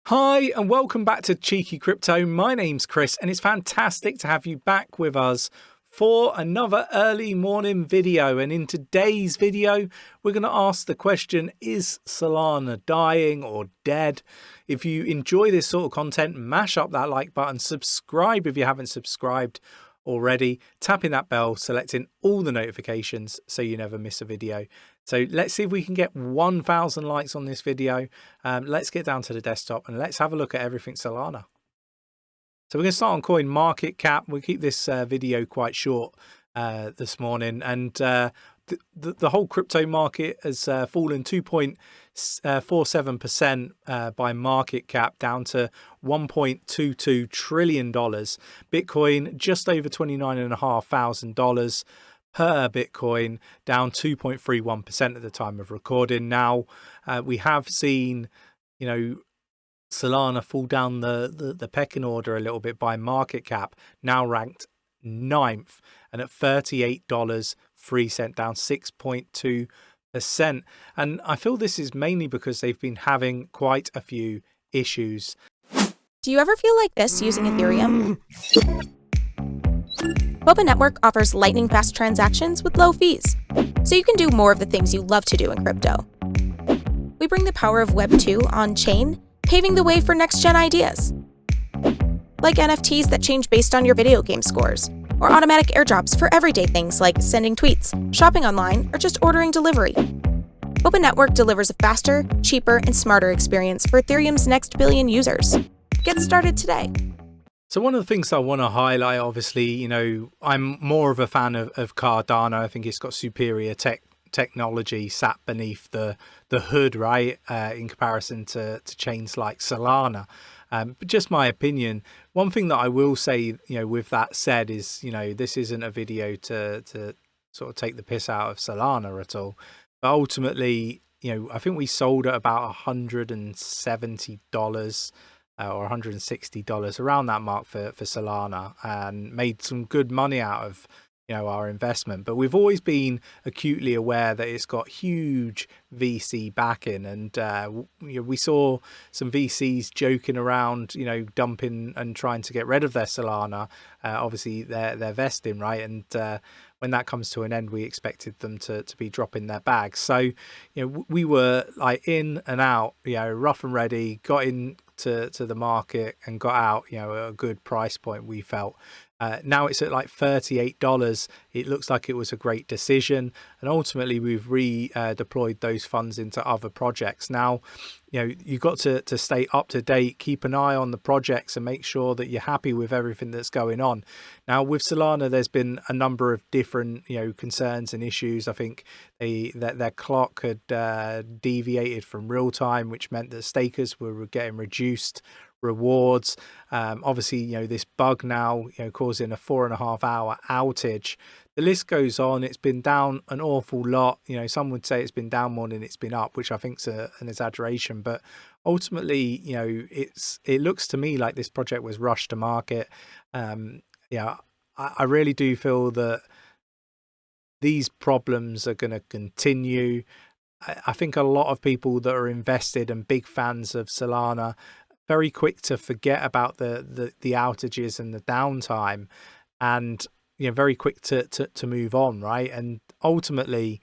Hi and welcome back to Cheeky Crypto. My name's Chris and it's fantastic to have you back with us for another early morning video. And in today's video, we're going to ask the question, is Solana dying or dead? If you enjoy this sort of content, mash up that like button, subscribe if you haven't subscribed already, tapping that bell, selecting all the notifications so you never miss a video. So let's see if we can get 1,000 likes on this video. Let's get down to the desktop and let's have a look at everything Solana. So we're going to start on coin market cap. We'll keep this video quite short this morning. And the whole crypto market has fallen 2.47% by market cap, down to $1.22 trillion. Bitcoin just over $29,500 per Bitcoin, down 2.31% at the time of recording. Now we have seen, Solana fall down the pecking order a little bit by market cap, now ranked 9th and at $38.03, down 6.2%. And I feel this is mainly because they've been having quite a few issues. Do you ever feel like this using Ethereum? 𝗕𝗘𝗪𝗔𝗥𝗘 Network offers lightning-fast transactions with low fees, so you can do more of the things you love to do in crypto. We bring the power of Web 2 on-chain, paving the way for next-gen ideas. Like NFTs that change based on your video game scores, or automatic airdrops for everyday things like sending tweets, shopping online, or just ordering delivery. 𝗕𝗘𝗪𝗔𝗥𝗘 Network delivers a faster, cheaper, and smarter experience for Ethereum's next billion users. Get started today. So one of the things I want to highlight, obviously, I'm more of a fan of Cardano. I think it's got superior technology sat beneath the hood, right, in comparison to chains like Solana. But just my opinion. One thing that I will say, with that said, is, this isn't a video to sort of take the piss out of Solana at all. But ultimately, I think we sold at about $170 or $160, around that mark for Solana, and made some good money out of our investment. But we've always been acutely aware that it's got huge VC backing, and we saw some VCs joking around, dumping and trying to get rid of their Solana. Obviously they're vesting, right, and when that comes to an end, we expected them to be dropping their bags. So we were like in and out, rough and ready, got in to the market and got out at a good price point, we felt. Now it's at like $38. It looks like it was a great decision, and ultimately we've redeployed those funds into other projects. Now you've got to stay up to date, keep an eye on the projects and make sure that you're happy with everything that's going on. Now with Solana, there's been a number of different concerns and issues. I think their clock had deviated from real time, which meant that stakers were getting reduced rewards. Obviously, this bug now, causing a 4.5 hour outage. The list goes on. It's been down an awful lot. Some would say it's been down more than it's been up, which I think is an exaggeration. But ultimately, it looks to me like this project was rushed to market. I really do feel that these problems are going to continue. I think a lot of people that are invested and big fans of Solana very quick to forget about the outages and the downtime, and very quick to move on, right? And ultimately,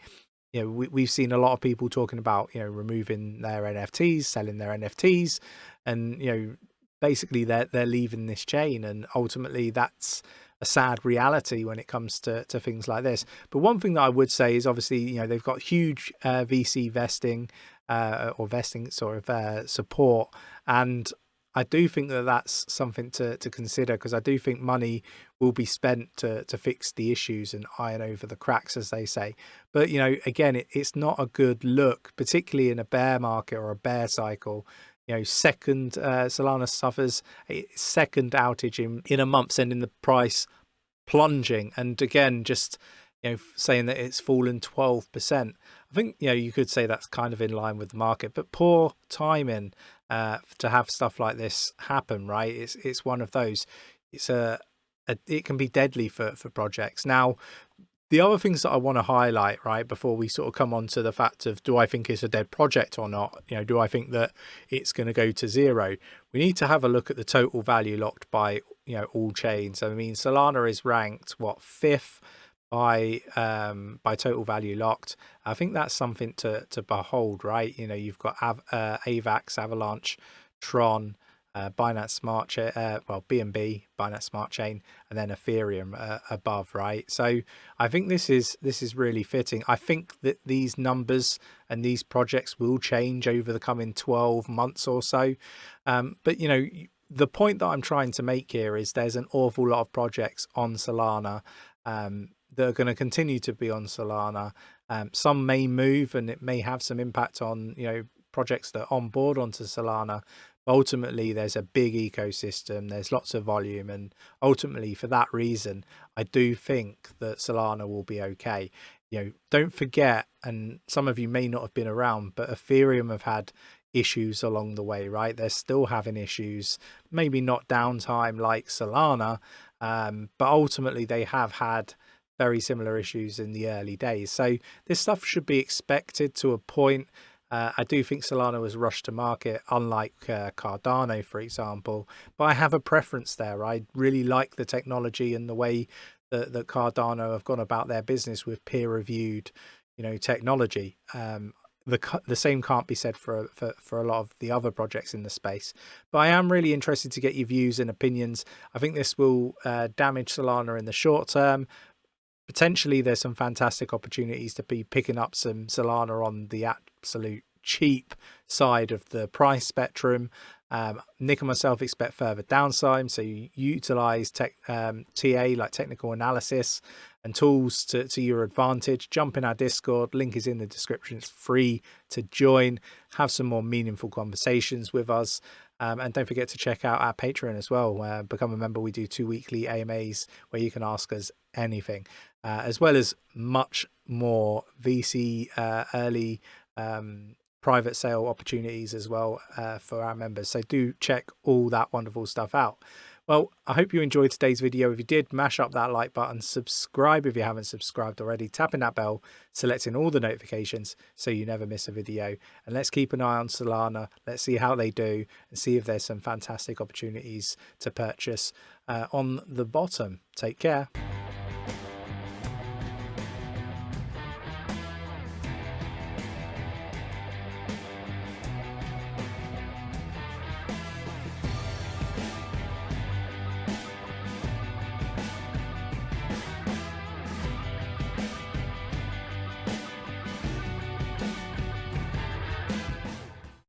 we've seen a lot of people talking about removing their NFTs, selling their NFTs, and basically they're leaving this chain, and ultimately that's a sad reality when it comes to things like this. But one thing that I would say is, obviously, they've got huge VC vesting or vesting sort of support, and I do think that that's something to consider, because I do think money will be spent to fix the issues and iron over the cracks, as they say. But again, it's not a good look, particularly in a bear market or a bear cycle. Solana suffers a second outage in a month, sending the price plunging, and again, just saying that it's fallen 12%. I think you could say that's kind of in line with the market, but poor timing to have stuff like this happen, right? It's one of those. It can be deadly for projects. Now The other things that I want to highlight, right, before we sort of come on to the fact of, do I think it's a dead project or not? You know, do I think that it's going to go to zero? We need to have a look at the total value locked by, you know, all chains. I mean, Solana is ranked, what, 5th by total value locked. I think that's something to behold, right? You know, you've got AVAX, Avalanche, Tron, Binance Smart Chain, well, BNB, Binance Smart Chain, and then Ethereum above, right? So I think this is really fitting. I think that these numbers and these projects will change over the coming 12 months or so. But, you know, the point that I'm trying to make here is there's an awful lot of projects on Solana that are going to continue to be on Solana. Some may move and it may have some impact on, you know, projects that are on board onto Solana. Ultimately, there's a big ecosystem, there's lots of volume, and ultimately for that reason I do think that Solana will be okay. You know, don't forget, and some of you may not have been around, but Ethereum have had issues along the way, right? They're still having issues, maybe not downtime like Solana, but ultimately they have had very similar issues in the early days. So this stuff should be expected to a point. I do think Solana was rushed to market, unlike Cardano, for example. But I have a preference there. I really like the technology and the way that Cardano have gone about their business with peer-reviewed, you know, technology. The same can't be said for a lot of the other projects in the space. But I am really interested to get your views and opinions. I think this will damage Solana in the short term. Potentially there's some fantastic opportunities to be picking up some Solana on the absolute cheap side of the price spectrum. Nick and myself expect further downside, so you utilize TA, like technical analysis and tools to your advantage. Jump in our Discord, link is in the description. It's free to join, have some more meaningful conversations with us. And don't forget to check out our Patreon as well. Become a member. We do 2 weekly AMAs where you can ask us anything, as well as much more VC early private sale opportunities as well for our members. So do check all that wonderful stuff out. Well, I hope you enjoyed today's video. If you did, mash up that like button, subscribe if you haven't subscribed already, tapping that bell, selecting all the notifications so you never miss a video. And let's keep an eye on Solana. Let's see how they do and see if there's some fantastic opportunities to purchase on the bottom. Take care.